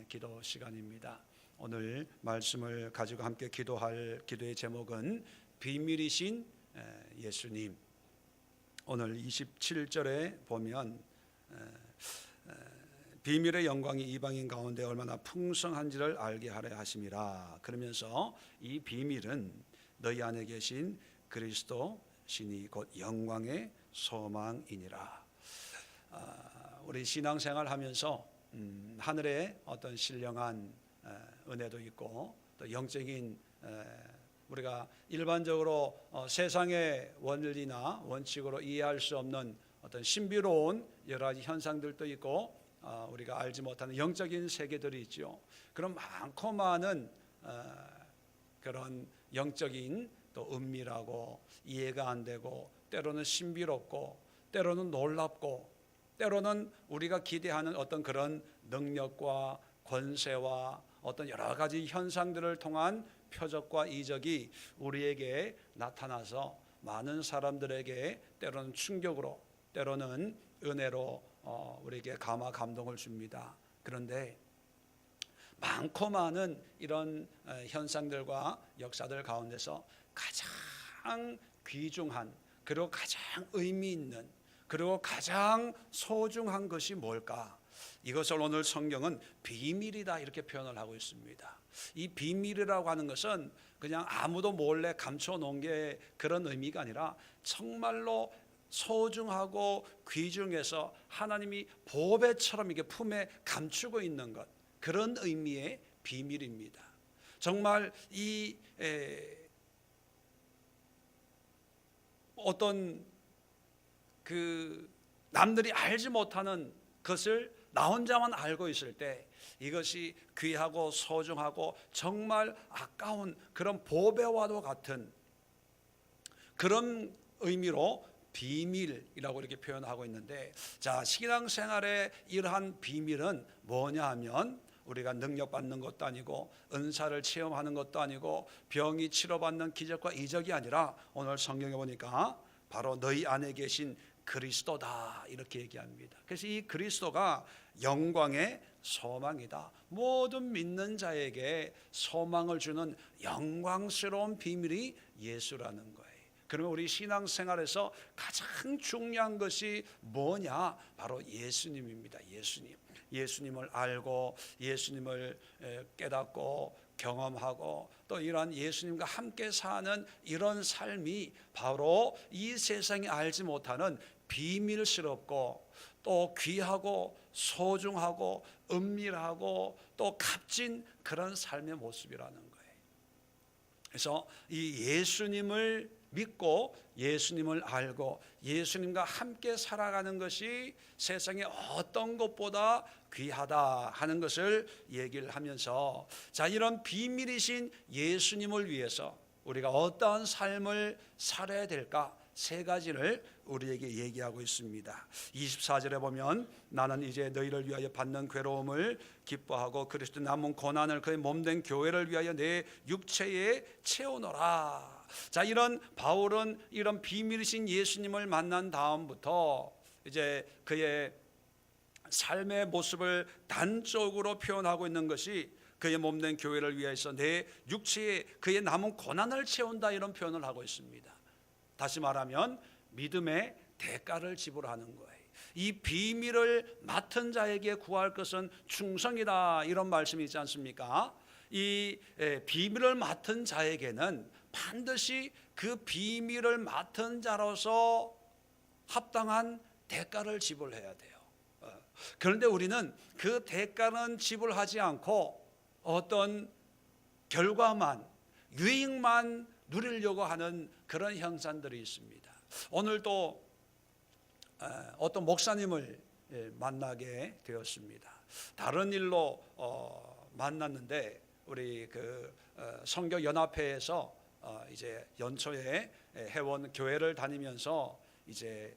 기도 시간입니다. 오늘 말씀을 가지고 함께 기도할 기도의 제목은 비밀이신 예수님. 오늘 27절에 보면 비밀의 영광이 이방인 가운데 얼마나 풍성한지를 알게 하려 하심이라. 그러면서 이 비밀은 너희 안에 계신 그리스도 신이 곧 영광의 소망이니라. 우리 신앙생활 하면서 하늘에 어떤 신령한 은혜도 있고 또 영적인 우리가 일반적으로 세상의 원리나 원칙으로 이해할 수 없는 어떤 신비로운 여러 가지 현상들도 있고 우리가 알지 못하는 영적인 세계들이 있죠. 그런 많고 많은 그런 영적인 또 은밀하고 이해가 안 되고 때로는 신비롭고 때로는 놀랍고 때로는 우리가 기대하는 어떤 그런 능력과 권세와 어떤 여러 가지 현상들을 통한 표적과 이적이 우리에게 나타나서 많은 사람들에게 때로는 충격으로 때로는 은혜로 우리에게 감화 감동을 줍니다. 그런데 많고 많은 이런 현상들과 역사들 가운데서 가장 귀중한 그리고 가장 의미 있는 그리고 가장 소중한 것이 뭘까? 이것을 오늘 성경은 비밀이다 이렇게 표현을 하고 있습니다. 이 비밀이라고 하는 것은 그냥 아무도 몰래 감춰놓은 게 그런 의미가 아니라 정말로 소중하고 귀중해서 하나님이 보배처럼 이게 품에 감추고 있는 것, 그런 의미의 비밀입니다. 정말 이 어떤 남들이 알지 못하는 것을 나 혼자만 알고 있을 때 이것이 귀하고 소중하고 정말 아까운 그런 보배와도 같은 그런 의미로 비밀이라고 이렇게 표현하고 있는데, 자, 신앙생활의 이러한 비밀은 뭐냐 하면 우리가 능력받는 것도 아니고 은사를 체험하는 것도 아니고 병이 치료받는 기적과 이적이 아니라 오늘 성경에 보니까 바로 너희 안에 계신 그리스도다 이렇게 얘기합니다. 그래서 이 그리스도가 영광의 소망이다. 모든 믿는 자에게 소망을 주는 영광스러운 비밀이 예수라는 거예요. 그러면 우리 신앙생활에서 가장 중요한 것이 뭐냐? 바로 예수님입니다. 예수님을 알고 예수님을 깨닫고 경험하고 또 이러한 예수님과 함께 사는 이런 삶이 바로 이 세상이 알지 못하는 비밀스럽고 또 귀하고 소중하고 은밀하고 또 값진 그런 삶의 모습이라는 거예요. 그래서 이 예수님을 믿고 예수님을 알고 예수님과 함께 살아가는 것이 세상의 어떤 것보다 귀하다 하는 것을 얘기를 하면서, 자, 이런 비밀이신 예수님을 위해서 우리가 어떠한 삶을 살아야 될까? 세 가지를 우리에게 얘기하고 있습니다. 24절에 보면 나는 이제 너희를 위하여 받는 괴로움을 기뻐하고 그리스도 남은 고난을 그의 몸된 교회를 위하여 내 육체에 채우노라. 자, 이런 바울은 이런 비밀이신 예수님을 만난 다음부터 이제 그의 삶의 모습을 단적으로 표현하고 있는 것이 그의 몸된 교회를 위해서 내 육체에 그의 남은 고난을 채운다 이런 표현을 하고 있습니다. 다시 말하면 믿음의 대가를 지불하는 거예요. 이 비밀을 맡은 자에게 구할 것은 충성이다 이런 말씀이 있지 않습니까? 이 비밀을 맡은 자에게는 반드시 그 비밀을 맡은 자로서 합당한 대가를 지불해야 돼요. 그런데 우리는 그 대가는 지불하지 않고 어떤 결과만, 유익만 누리려고 하는 그런 형상들이 있습니다. 오늘도 어떤 목사님을 만나게 되었습니다. 다른 일로 만났는데 우리 성교연합회에서 이제 연초에 회원 교회를 다니면서 이제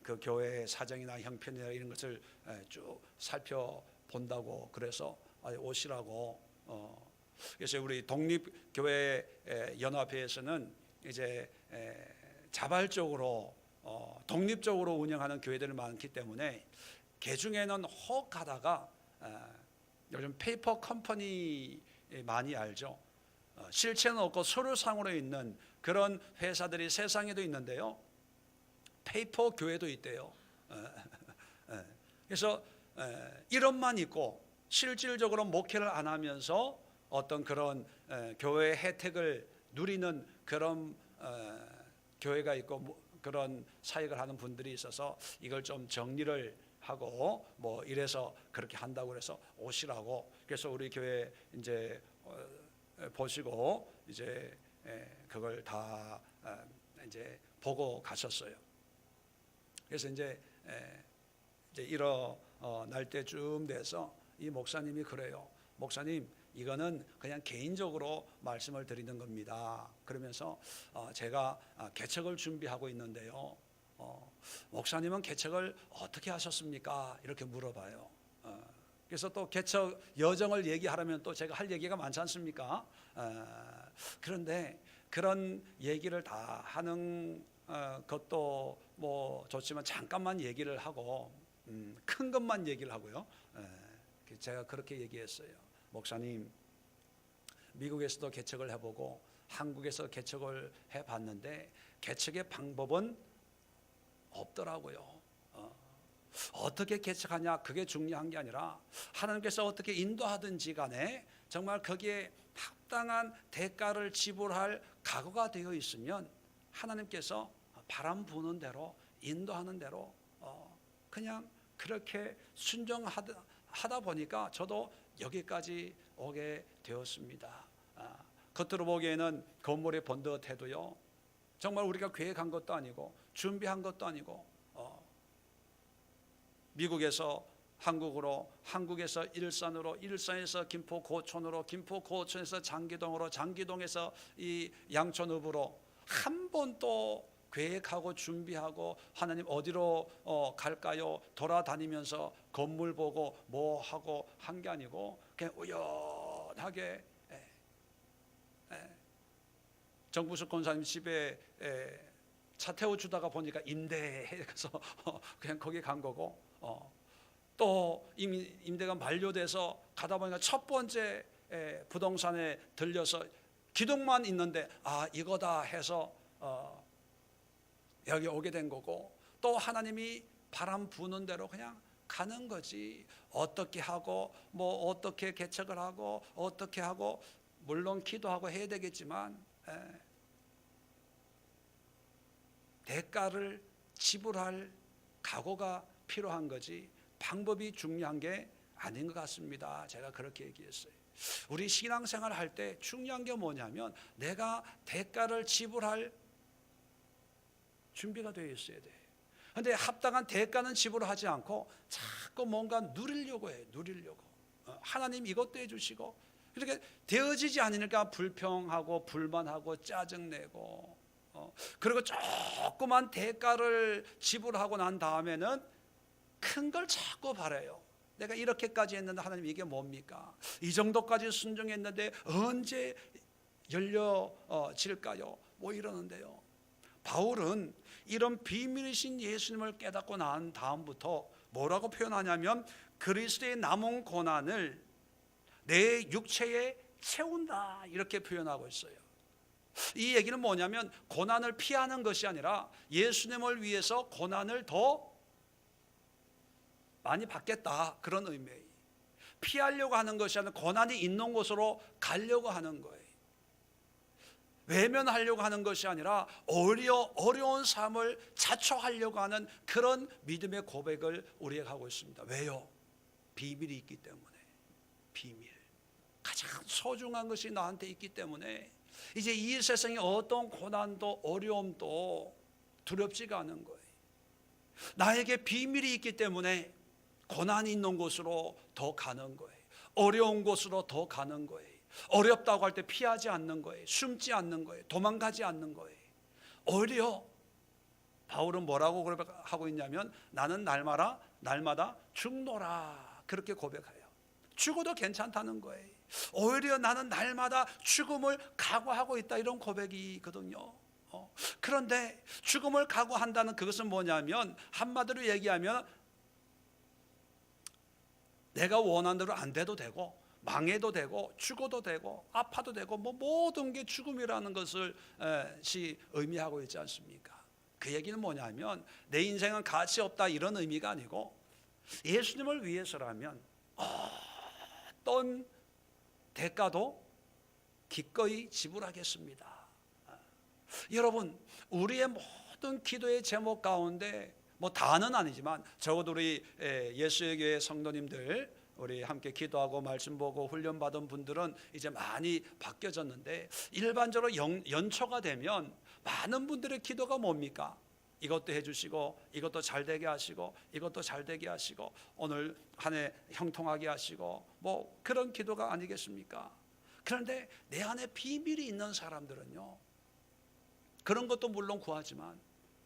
그 교회의 사정이나 형편이나 이런 것을 쭉 살펴본다고 그래서 오시라고. 그래서 우리 독립교회 연합회에서는 이제 자발적으로 독립적으로 운영하는 교회들이 많기 때문에 개중에는 혹하다가 요즘 페이퍼 컴퍼니 많이 알죠. 실체는 없고 서류상으로 있는 그런 회사들이 세상에도 있는데요. 페이퍼 교회도 있대요. 그래서 이름만 있고 실질적으로 목회를 안 하면서 어떤 그런 교회의 혜택을 누리는 그런 교회가 있고 그런 사역을 하는 분들이 있어서 이걸 좀 정리를 하고 뭐 이래서 그렇게 한다고 그래서 오시라고. 그래서 우리 교회 이제 보시고 이제 그걸 다 이제 보고 가셨어요. 그래서 이제 일어날 때쯤 돼서 이 목사님이 그래요. 목사님, 이거는 그냥 개인적으로 말씀을 드리는 겁니다. 그러면서 제가 개척을 준비하고 있는데요. 목사님은 개척을 어떻게 하셨습니까? 이렇게 물어봐요. 그래서 또 개척 여정을 얘기하려면 또 제가 할 얘기가 많지 않습니까? 그런데 그런 얘기를 다 하는 것도 뭐 좋지만 잠깐만 얘기를 하고 큰 것만 얘기를 하고요. 제가 그렇게 얘기했어요. 목사님, 미국에서도 개척을 해보고 한국에서 개척을 해봤는데 개척의 방법은 없더라고요. 어떻게 개척하냐 그게 중요한 게 아니라 하나님께서 어떻게 인도하든지 간에 정말 거기에 합당한 대가를 지불할 각오가 되어 있으면 하나님께서 바람 부는 대로 인도하는 대로 그냥 그렇게 순종하다 보니까 저도 여기까지 오게 되었습니다. 겉으로 보기에는 건물이 번듯해도요, 정말 우리가 계획한 것도 아니고 준비한 것도 아니고 미국에서 한국으로, 한국에서 일산으로, 일산에서 김포 고촌으로, 김포 고촌에서 장기동으로, 장기동에서 이 양천읍으로 한 번도 계획하고 준비하고 하나님 어디로 갈까요? 돌아다니면서 건물 보고 뭐 하고 한 게 아니고 그냥 우연하게 정부석 권사님 집에 차 태워주다가 보니까 임대해서 그냥 거기 간 거고 또 임대가 만료돼서 가다 보니까 첫 번째 부동산에 들려서 기둥만 있는데 이거다 해서 여기 오게 된 거고, 또 하나님이 바람 부는 대로 그냥 가는 거지. 어떻게 하고 뭐 어떻게 개척을 하고 어떻게 하고 물론 기도하고 해야 되겠지만 대가를 지불할 각오가 필요한 거지 방법이 중요한 게 아닌 것 같습니다. 제가 그렇게 얘기했어요. 우리 신앙생활 할 때 중요한 게 뭐냐면 내가 대가를 지불할 준비가 되어 있어야 돼. 그런데 합당한 대가는 지불하지 않고 자꾸 뭔가 누리려고 해. 누리려고. 하나님 이것도 해주시고 이렇게 되어지지 않으니까 불평하고 불만하고 짜증내고 그리고 조그만 대가를 지불하고 난 다음에는 큰 걸 자꾸 바라요. 내가 이렇게까지 했는데 하나님 이게 뭡니까? 이 정도까지 순종했는데 언제 열려질까요? 뭐 이러는데요. 바울은 이런 비밀이신 예수님을 깨닫고 난 다음부터 뭐라고 표현하냐면 그리스도의 남은 고난을 내 육체에 채운다 이렇게 표현하고 있어요. 이 얘기는 뭐냐면 고난을 피하는 것이 아니라 예수님을 위해서 고난을 더 많이 받겠다 그런 의미예요. 피하려고 하는 것이 아니라 고난이 있는 곳으로 가려고 하는 거예요. 외면하려고 하는 것이 아니라 어려운 삶을 자초하려고 하는 그런 믿음의 고백을 우리가 하고 있습니다. 왜요? 비밀이 있기 때문에. 비밀. 가장 소중한 것이 나한테 있기 때문에 이제 이 세상에 어떤 고난도 어려움도 두렵지가 않은 거예요. 나에게 비밀이 있기 때문에 고난이 있는 곳으로 더 가는 거예요. 어려운 곳으로 더 가는 거예요. 어렵다고 할 때 피하지 않는 거예요. 숨지 않는 거예요. 도망가지 않는 거예요. 오히려 바울은 뭐라고 고백하고 있냐면 나는 날마다 죽노라 그렇게 고백해요. 죽어도 괜찮다는 거예요. 오히려 나는 날마다 죽음을 각오하고 있다 이런 고백이거든요. 그런데 죽음을 각오한다는 그것은 뭐냐면 한마디로 얘기하면 내가 원하는 대로 안 돼도 되고 망해도 되고 죽어도 되고 아파도 되고 뭐 모든 게 죽음이라는 것을 의미하고 있지 않습니까? 그 얘기는 뭐냐면 내 인생은 가치 없다 이런 의미가 아니고 예수님을 위해서라면 어떤 대가도 기꺼이 지불하겠습니다. 여러분, 우리의 모든 기도의 제목 가운데 뭐 다는 아니지만 적어도 우리 예수의 교회 성도님들, 우리 함께 기도하고 말씀 보고 훈련받은 분들은 이제 많이 바뀌어졌는데, 일반적으로 연초가 되면 많은 분들의 기도가 뭡니까? 이것도 해주시고 이것도 잘 되게 하시고 이것도 잘 되게 하시고 오늘 한 해 형통하게 하시고 뭐 그런 기도가 아니겠습니까? 그런데 내 안에 비밀이 있는 사람들은요, 그런 것도 물론 구하지만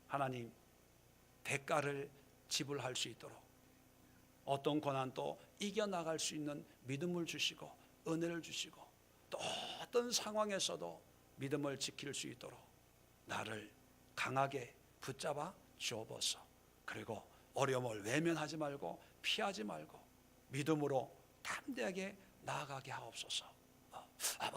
하나님 대가를 지불할 수 있도록 어떤 고난도 이겨나갈 수 있는 믿음을 주시고 은혜를 주시고 또 어떤 상황에서도 믿음을 지킬 수 있도록 나를 강하게 붙잡아 주옵소서. 그리고 어려움을 외면하지 말고 피하지 말고 믿음으로 담대하게 나아가게 하옵소서.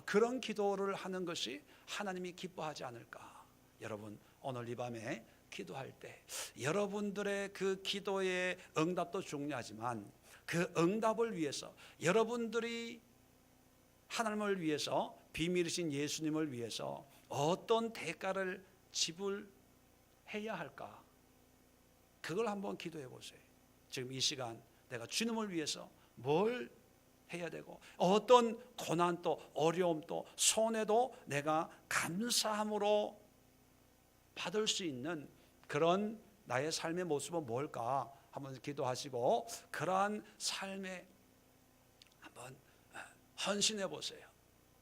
그런 기도를 하는 것이 하나님이 기뻐하지 않을까. 여러분, 오늘 이 밤에 기도할 때 여러분들의 그 기도의 응답도 중요하지만 그 응답을 위해서 여러분들이 하나님을 위해서, 비밀이신 예수님을 위해서 어떤 대가를 지불해야 할까, 그걸 한번 기도해 보세요. 지금 이 시간 내가 주님을 위해서 뭘 해야 되고 어떤 고난도 어려움도 손해도 내가 감사함으로 받을 수 있는 그런 나의 삶의 모습은 뭘까 한번 기도하시고 그러한 삶에 한번 헌신해 보세요.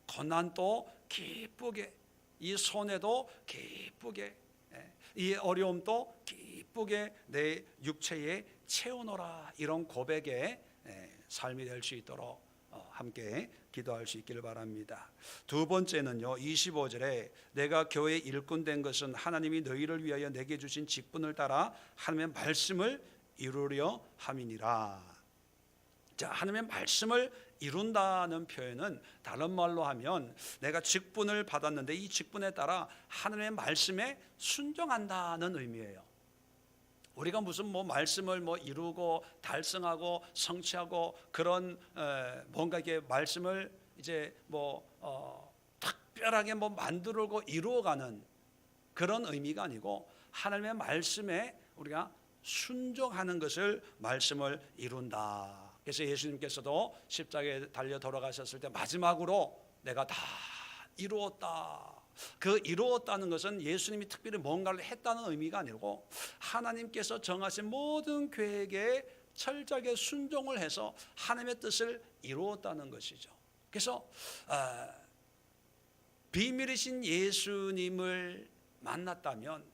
고난도 기쁘게, 이 손해도 기쁘게, 이 어려움도 기쁘게 내 육체에 채우노라, 이런 고백의 삶이 될 수 있도록 함께 기도할 수 있기를 바랍니다. 두 번째는요, 25절에 내가 교회의 일꾼 된 것은 하나님이 너희를 위하여 내게 주신 직분을 따라 하나님의 말씀을 이루려 함이니라. 자, 하나님의 말씀을 이룬다는 표현은 다른 말로 하면 내가 직분을 받았는데 이 직분에 따라 하나님의 말씀에 순종한다는 의미예요. 우리가 무슨 뭐 말씀을 뭐 이루고 달성하고 성취하고 그런 뭔가 이게 말씀을 이제 뭐 특별하게 뭐 만들고 이루어가는 그런 의미가 아니고 하나님의 말씀에 우리가 순종하는 것을 말씀을 이룬다. 그래서 예수님께서도 십자가에 달려 돌아가셨을 때 마지막으로 내가 다 이루었다. 그 이루었다는 것은 예수님이 특별히 뭔가를 했다는 의미가 아니고 하나님께서 정하신 모든 계획에 철저하게 순종을 해서 하나님의 뜻을 이루었다는 것이죠. 그래서 비밀이신 예수님을 만났다면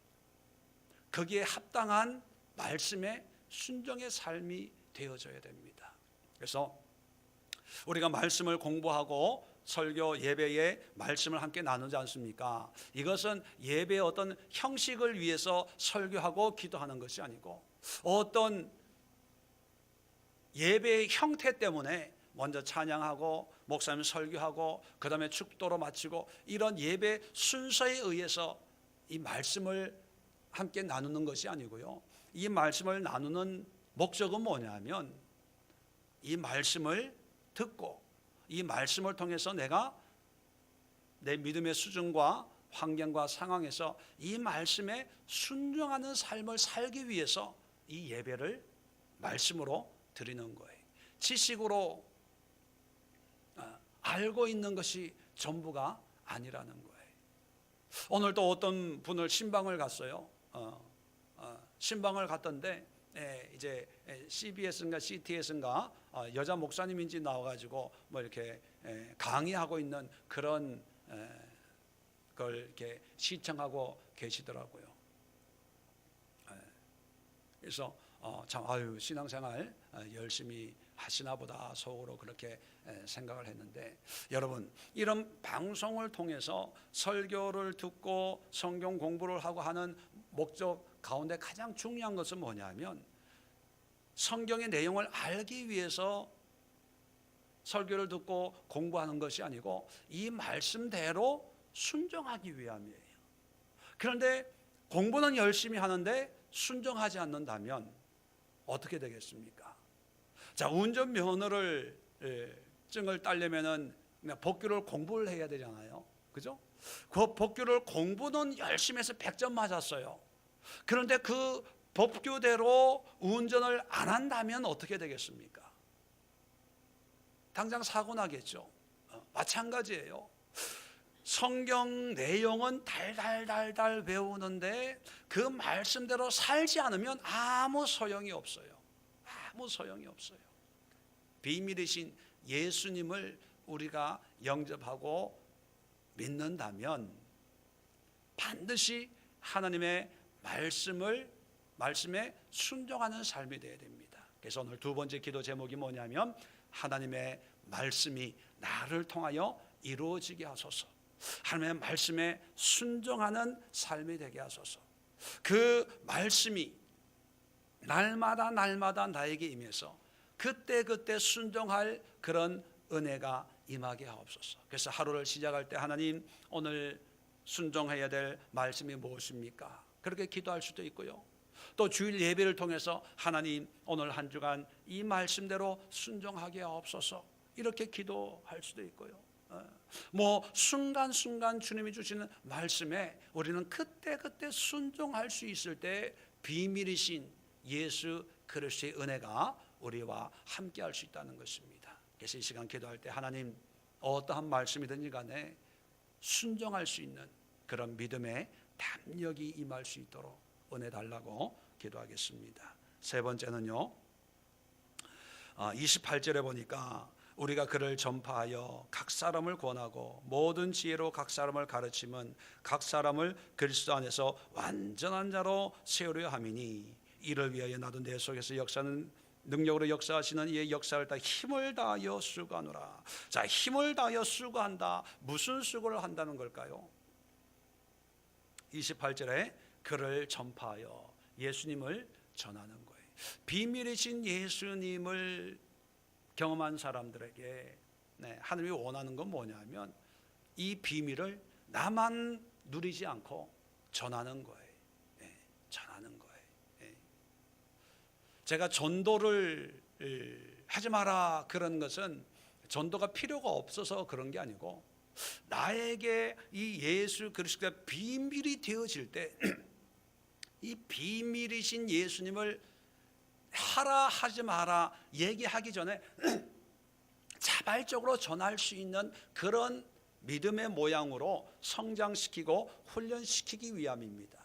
거기에 합당한 말씀의 순종의 삶이 되어져야 됩니다. 그래서 우리가 말씀을 공부하고 설교 예배에 말씀을 함께 나누지 않습니까? 이것은 예배의 어떤 형식을 위해서 설교하고 기도하는 것이 아니고 어떤 예배의 형태 때문에 먼저 찬양하고 목사님 설교하고 그 다음에 축도로 마치고 이런 예배 순서에 의해서 이 말씀을 함께 나누는 것이 아니고요, 이 말씀을 나누는 목적은 뭐냐면 이 말씀을 듣고 이 말씀을 통해서 내가 내 믿음의 수준과 환경과 상황에서 이 말씀에 순종하는 삶을 살기 위해서 이 예배를 말씀으로 드리는 거예요. 지식으로 알고 있는 것이 전부가 아니라는 거예요. 오늘 또 어떤 분을 신방을 갔어요. 신방을 갔던데 이제 CBS인가 CTS인가 여자 목사님인지 나와가지고 뭐 이렇게 강의하고 있는 그런 걸 이렇게 시청하고 계시더라고요. 그래서 참 신앙생활 열심히 하시나 보다 속으로 그렇게 생각을 했는데, 여러분, 이런 방송을 통해서 설교를 듣고 성경 공부를 하고 하는 목적 가운데 가장 중요한 것은 뭐냐면 성경의 내용을 알기 위해서 설교를 듣고 공부하는 것이 아니고 이 말씀대로 순종하기 위함이에요. 그런데 공부는 열심히 하는데 순종하지 않는다면 어떻게 되겠습니까? 자, 운전면허를 증을 따려면은 법규를 공부를 해야 되잖아요. 그죠? 그 법규를 공부는 열심히 해서 100점 맞았어요. 그런데 그 법규대로 운전을 안 한다면 어떻게 되겠습니까? 당장 사고 나겠죠. 마찬가지예요. 성경 내용은 달달달달 배우는데 그 말씀대로 살지 않으면 아무 소용이 없어요. 아무 소용이 없어요. 비밀이신 예수님을 우리가 영접하고 믿는다면 반드시 하나님의 말씀에 순종하는 삶이 되어야 됩니다. 그래서 오늘 두 번째 기도 제목이 뭐냐면 하나님의 말씀이 나를 통하여 이루어지게 하소서. 하나님의 말씀에 순종하는 삶이 되게 하소서. 그 말씀이 날마다 나에게 임해서 그때 순종할 그런 은혜가 임하게 하옵소서. 그래서 하루를 시작할 때 하나님 오늘 순종해야 될 말씀이 무엇입니까? 그렇게 기도할 수도 있고요. 또 주일 예배를 통해서 하나님 오늘 한 주간 이 말씀대로 순종하게 하옵소서. 이렇게 기도할 수도 있고요. 뭐 순간순간 주님이 주시는 말씀에 우리는 그때 순종할 수 있을 때 비밀이신 예수 그리스도의 은혜가 우리와 함께 할 수 있다는 것입니다. 그래서 이 시간 기도할 때 하나님 어떠한 말씀이든지 간에 순종할 수 있는 그런 믿음의 담력이 임할 수 있도록 은혜 달라고 기도하겠습니다. 세 번째는요, 28절에 보니까 우리가 그를 전파하여 각 사람을 권하고 모든 지혜로 각 사람을 가르치면 각 사람을 그리스도 안에서 완전한 자로 세우려 함이니 이를 위하여 나도 내 속에서 역사는 능력으로 역사하시는 이의 역사를 다 힘을 다하여 수고하노라. 자, 힘을 다하여 수고한다. 무슨 수고를 한다는 걸까요? 28절에 그를 전파하여 예수님을 전하는 거예요. 비밀이신 예수님을 경험한 사람들에게 하나님이 원하는 건 뭐냐면 이 비밀을 나만 누리지 않고 전하는 거예요. 전하는 거예요. 제가 전도를 하지 마라 그런 것은 전도가 필요가 없어서 그런 게 아니고 나에게 이 예수 그리스도가 비밀이 되어질 때 이 비밀이신 예수님을 하라 하지 마라 얘기하기 전에 자발적으로 전할 수 있는 그런 믿음의 모양으로 성장시키고 훈련시키기 위함입니다.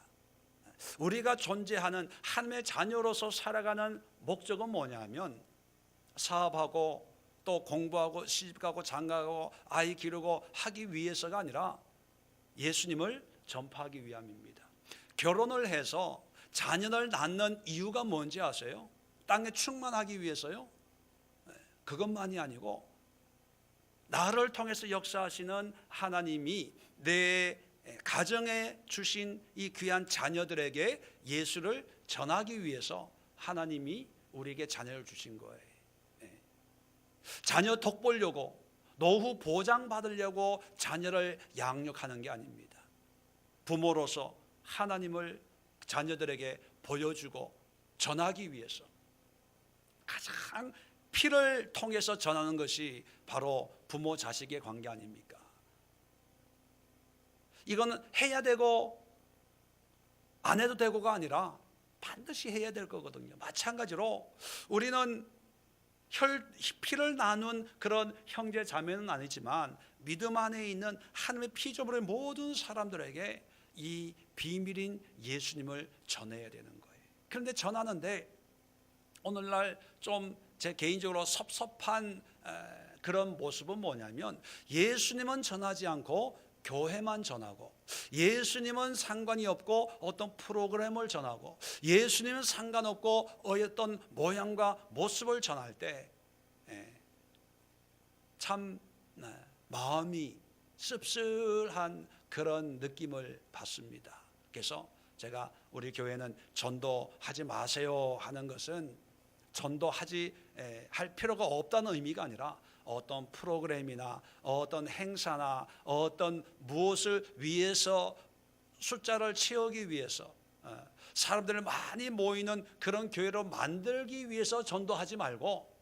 우리가 존재하는 하나님의 자녀로서 살아가는 목적은 뭐냐면 사업하고 또 공부하고 시집가고 장가가고 아이 기르고 하기 위해서가 아니라 예수님을 전파하기 위함입니다. 결혼을 해서 자녀를 낳는 이유가 뭔지 아세요? 땅에 충만하기 위해서요? 그것만이 아니고 나를 통해서 역사하시는 하나님이 내 가정에 주신 이 귀한 자녀들에게 예수를 전하기 위해서 하나님이 우리에게 자녀를 주신 거예요. 자녀 덕 보려고 노후 보장 받으려고 자녀를 양육하는 게 아닙니다. 부모로서 하나님을 자녀들에게 보여주고 전하기 위해서 가장 피를 통해서 전하는 것이 바로 부모 자식의 관계 아닙니까? 이거는 해야 되고 안 해도 되고가 아니라 반드시 해야 될 거거든요. 마찬가지로 우리는 피를 나눈 그런 형제 자매는 아니지만 믿음 안에 있는 하나님의 피조물의 모든 사람들에게 이 비밀인 예수님을 전해야 되는 거예요. 그런데 전하는데 오늘날 좀 제 개인적으로 섭섭한 그런 모습은 뭐냐면 예수님은 전하지 않고 교회만 전하고 예수님은 상관이 없고 어떤 프로그램을 전하고 예수님은 상관없고 어떤 모양과 모습을 전할 때 참 마음이 씁쓸한 그런 느낌을 받습니다. 그래서 제가 우리 교회는 전도하지 마세요 하는 것은 전도하지 할 필요가 없다는 의미가 아니라 어떤 프로그램이나 어떤 행사나 어떤 무엇을 위해서 숫자를 채우기 위해서 사람들을 많이 모이는 그런 교회로 만들기 위해서 전도하지 말고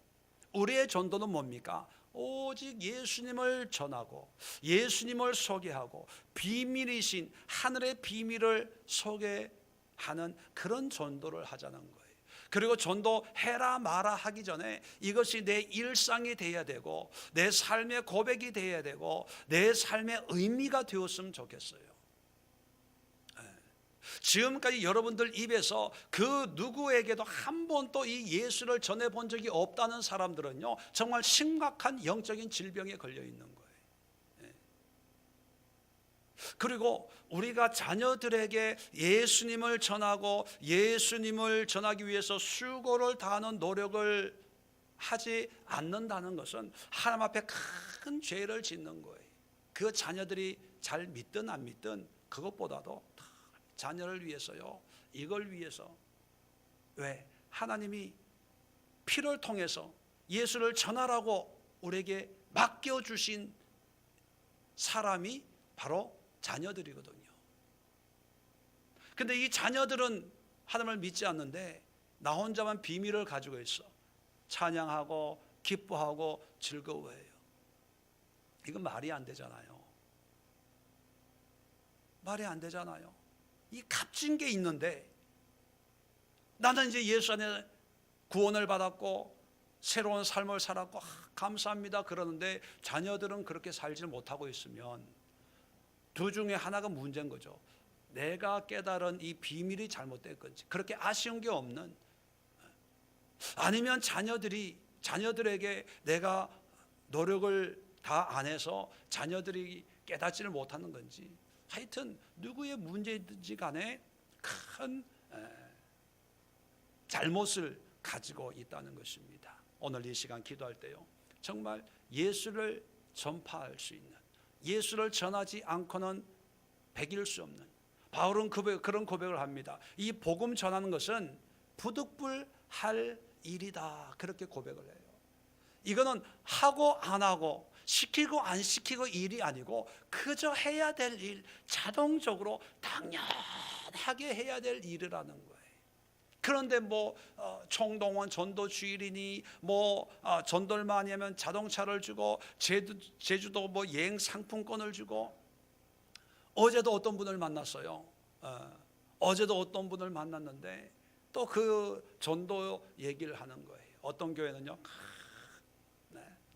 우리의 전도는 뭡니까? 오직 예수님을 전하고 예수님을 소개하고 비밀이신 하늘의 비밀을 소개하는 그런 전도를 하자는 거예요. 그리고 전도해라 마라 하기 전에 이것이 내 일상이 되어야 되고 내 삶의 고백이 되어야 되고 내 삶의 의미가 되었으면 좋겠어요. 지금까지 여러분들 입에서 그 누구에게도 한 번도 이 예수를 전해본 적이 없다는 사람들은요, 정말 심각한 영적인 질병에 걸려 있는 거예요. 그리고 우리가 자녀들에게 예수님을 전하고 예수님을 전하기 위해서 수고를 다하는 노력을 하지 않는다는 것은 하나님 앞에 큰 죄를 짓는 거예요. 그 자녀들이 잘 믿든 안 믿든 그것보다도 자녀를 위해서요, 이걸 위해서. 왜? 하나님이 피를 통해서 예수를 전하라고 우리에게 맡겨주신 사람이 바로 자녀들이거든요. 근데 이 자녀들은 하나님을 믿지 않는데 나 혼자만 비밀을 가지고 있어. 찬양하고 기뻐하고 즐거워해요. 이건 말이 안 되잖아요. 말이 안 되잖아요. 이 값진 게 있는데 나는 이제 예수 안에 구원을 받았고 새로운 삶을 살았고 감사합니다 그러는데 자녀들은 그렇게 살지 못하고 있으면 두 중에 하나가 문제인 거죠. 내가 깨달은 이 비밀이 잘못된 건지, 그렇게 아쉬운 게 없는, 아니면 자녀들에게 내가 노력을 다 안 해서 자녀들이 깨닫지를 못하는 건지, 하여튼 누구의 문제든지 간에 큰 잘못을 가지고 있다는 것입니다. 오늘 이 시간 기도할 때요, 정말 예수를 전파할 수 있는, 예수를 전하지 않고는 백일 수 없는, 바울은 그런 고백을 합니다. 이 복음 전하는 것은 부득불할 일이다, 그렇게 고백을 해요. 이거는 하고 안 하고 시키고 안 시키고 일이 아니고 그저 해야 될 일, 자동적으로 당연하게 해야 될 일이라는 거예요. 그런데 총동원 전도 주일이니 전도를 많이 하면 자동차를 주고 제주도 여행 상품권을 주고, 어제도 어떤 분을 만났어요. 어제도 어떤 분을 만났는데 또 그 전도 얘기를 하는 거예요. 어떤 교회는요,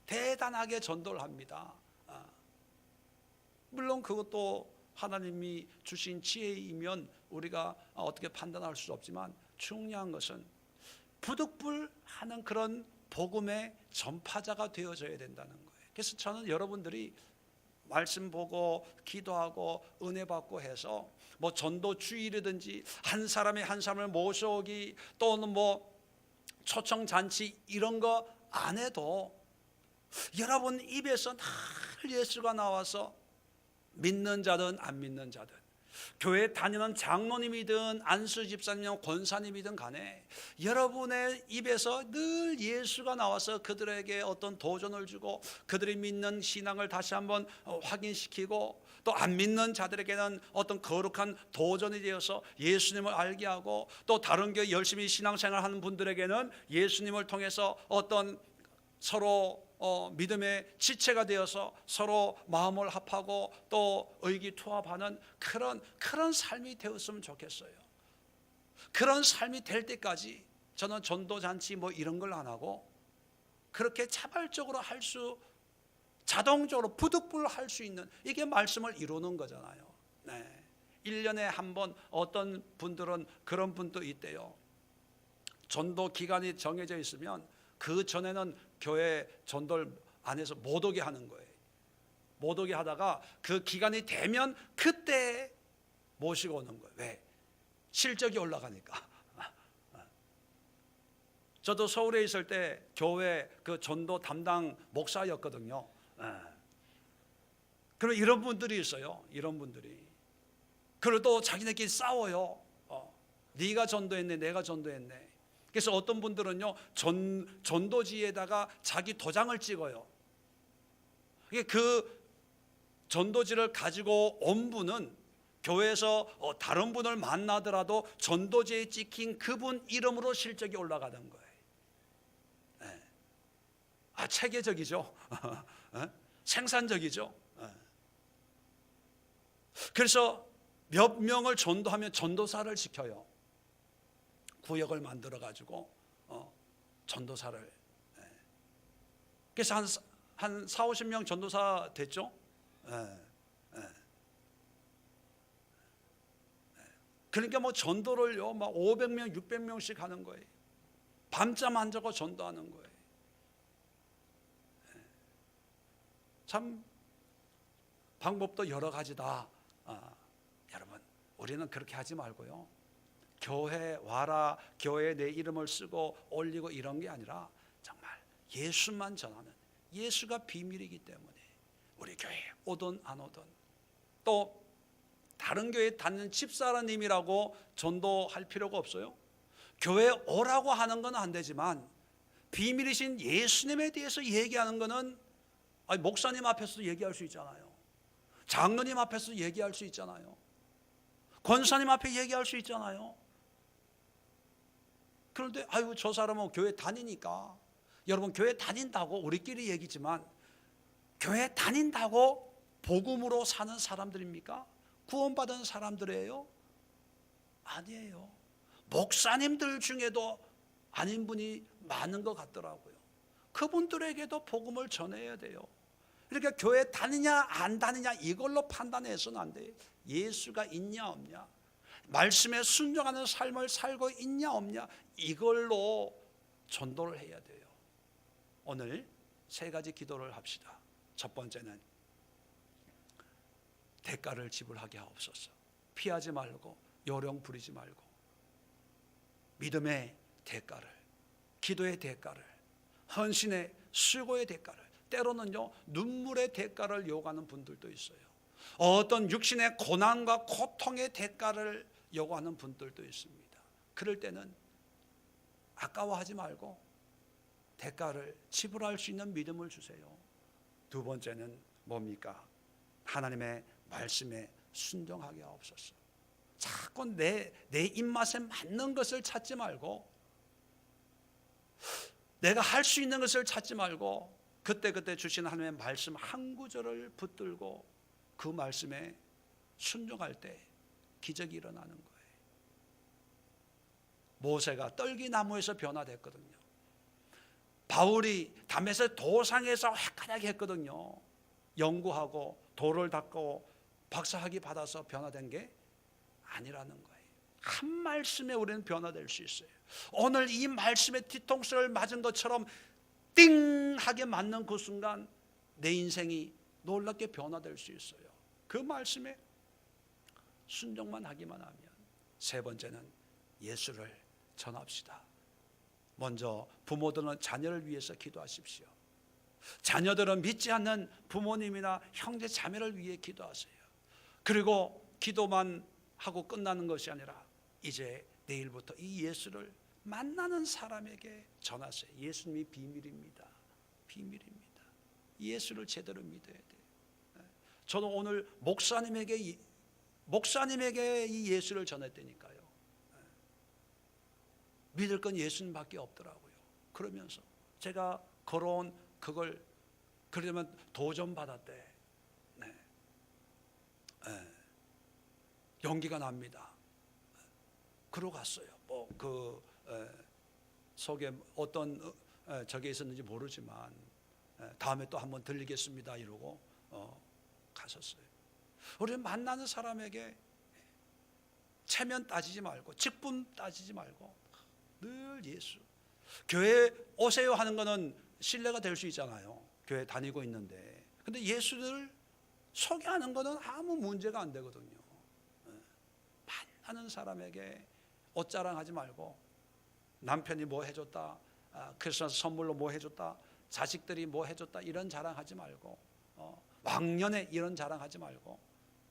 대단하게 전도를 합니다. 물론 그것도 하나님이 주신 지혜이면 우리가 어떻게 판단할 수 없지만 중요한 것은 부득불하는 그런 복음의 전파자가 되어져야 된다는 거예요. 그래서 저는 여러분들이 말씀 보고 기도하고 은혜 받고 해서 전도 주일이든지 한 사람이 한 사람을 모셔오기 또는 초청 잔치 이런 거 안 해도 여러분 입에서 늘 예수가 나와서 믿는 자든 안 믿는 자든, 교회 다니는 장로님이든 안수 집사님이든 권사님이든 간에 여러분의 입에서 늘 예수가 나와서 그들에게 어떤 도전을 주고 그들이 믿는 신앙을 다시 한번 확인시키고, 또 안 믿는 자들에게는 어떤 거룩한 도전이 되어서 예수님을 알게 하고, 또 다른 교회 열심히 신앙생활하는 분들에게는 예수님을 통해서 어떤 서로 믿음의 지체가 되어서 서로 마음을 합하고 또 의기투합하는 그런 삶이 되었으면 좋겠어요. 그런 삶이 될 때까지 저는 전도잔치 이런 걸 안 하고 그렇게 자발적으로 자동적으로 부득불할 수 있는, 이게 말씀을 이루는 거잖아요. 1년에 한 번, 어떤 분들은 그런 분도 있대요. 전도 기간이 정해져 있으면 그 전에는 교회 전도를 안 해서 못 오게 하는 거예요. 못 오게 하다가 그 기간이 되면 그때 모시고 오는 거예요. 왜? 실적이 올라가니까. 저도 서울에 있을 때 교회 그 전도 담당 목사였거든요. 그리고 이런 분들이 있어요. 이런 분들이. 그리고 또 자기네끼리 싸워요. 네가 전도했네, 내가 전도했네. 그래서 어떤 분들은요, 전도지에다가 자기 도장을 찍어요. 그 전도지를 가지고 온 분은 교회에서 다른 분을 만나더라도 전도지에 찍힌 그분 이름으로 실적이 올라가는 거예요. 체계적이죠. 생산적이죠. 그래서 몇 명을 전도하면 전도사를 시켜요. 구역을 만들어 가지고 전도사를. 그래서 한 4, 50명 전도사 됐죠. 그러니까 뭐 전도를요 막 500명, 600명씩 하는 거예요. 밤잠 안 자고 전도하는 거예요. 참 방법도 여러 가지다. 여러분, 우리는 그렇게 하지 말고요. 교회 와라, 교회에 내 이름을 쓰고 올리고 이런 게 아니라 정말 예수만 전하는, 예수가 비밀이기 때문에 우리 교회에 오든 안 오든, 또 다른 교회에 다니는 집사라님이라고 전도할 필요가 없어요. 교회에 오라고 하는 건 안 되지만 비밀이신 예수님에 대해서 얘기하는 거는 목사님 앞에서도 얘기할 수 있잖아요. 장로님 앞에서도 얘기할 수 있잖아요. 권사님 앞에 얘기할 수 있잖아요. 그런데 저 사람은 교회 다니니까. 여러분, 교회 다닌다고 우리끼리 얘기지만 교회 다닌다고 복음으로 사는 사람들입니까? 구원받은 사람들이에요? 아니에요. 목사님들 중에도 아닌 분이 많은 것 같더라고요. 그분들에게도 복음을 전해야 돼요. 그러니까 교회 다니냐 안 다니냐 이걸로 판단해서는 안 돼요. 예수가 있냐 없냐, 말씀에 순종하는 삶을 살고 있냐 없냐, 이걸로 전도를 해야 돼요. 오늘 세 가지 기도를 합시다. 첫 번째는 대가를 지불하게 하옵소서. 피하지 말고 요령 부리지 말고 믿음의 대가를, 기도의 대가를, 헌신의 수고의 대가를, 때로는요 눈물의 대가를 요구하는 분들도 있어요. 어떤 육신의 고난과 고통의 대가를 요구하는 분들도 있습니다. 그럴 때는 아까워하지 말고 대가를 지불할 수 있는 믿음을 주세요. 두 번째는 뭡니까? 하나님의 말씀에 순종하게 하옵소서. 자꾸 내 입맛에 맞는 것을 찾지 말고, 내가 할 수 있는 것을 찾지 말고 그때그때 주신 하나님의 말씀 한 구절을 붙들고 그 말씀에 순종할 때 기적이 일어나는 거예요. 모세가 떨기나무에서 변화됐거든요. 바울이 다메섹 도상에서 헷갈리게 했거든요. 연구하고 돌을 닦고 박사학위 받아서 변화된 게 아니라는 거예요. 한 말씀에 우리는 변화될 수 있어요. 오늘 이 말씀에 뒤통수를 맞은 것처럼 띵하게 맞는 그 순간 내 인생이 놀랍게 변화될 수 있어요. 그 말씀에 순종만 하기만 하면. 세 번째는 예수를 전합시다. 먼저 부모들은 자녀를 위해서 기도하십시오. 자녀들은 믿지 않는 부모님이나 형제 자매를 위해 기도하세요. 그리고 기도만 하고 끝나는 것이 아니라 이제 내일부터 이 예수를 만나는 사람에게 전하세요. 예수님이 비밀입니다. 비밀입니다. 예수를 제대로 믿어야 돼요. 저는 오늘 목사님에게 이 예수를 전했다니까요. 믿을 건 예수님밖에 없더라고요. 그러면서 제가 걸어온 그걸, 그러면 도전 받았대. 용기가 납니다. 그러고 갔어요. 속에 어떤 적이 있었는지 모르지만 다음에 또 한번 들리겠습니다 이러고 갔었어요. 우리는 만나는 사람에게 체면 따지지 말고 직분 따지지 말고 늘 예수. 교회 오세요 하는 거는 신뢰가 될 수 있잖아요. 교회 다니고 있는데. 근데 예수를 소개하는 거는 아무 문제가 안 되거든요. 만나는 사람에게 옷자랑하지 말고 남편이 뭐 해줬다, 크리스마스 선물로 뭐 해줬다, 자식들이 뭐 해줬다 이런 자랑하지 말고 왕년에 이런 자랑하지 말고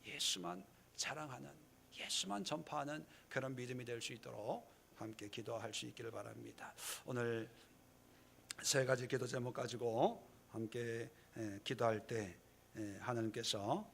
예수만 자랑하는, 예수만 전파하는 그런 믿음이 될 수 있도록 함께 기도할 수 있기를 바랍니다. 오늘 세 가지 기도 제목 가지고 함께 기도할 때 하나님께서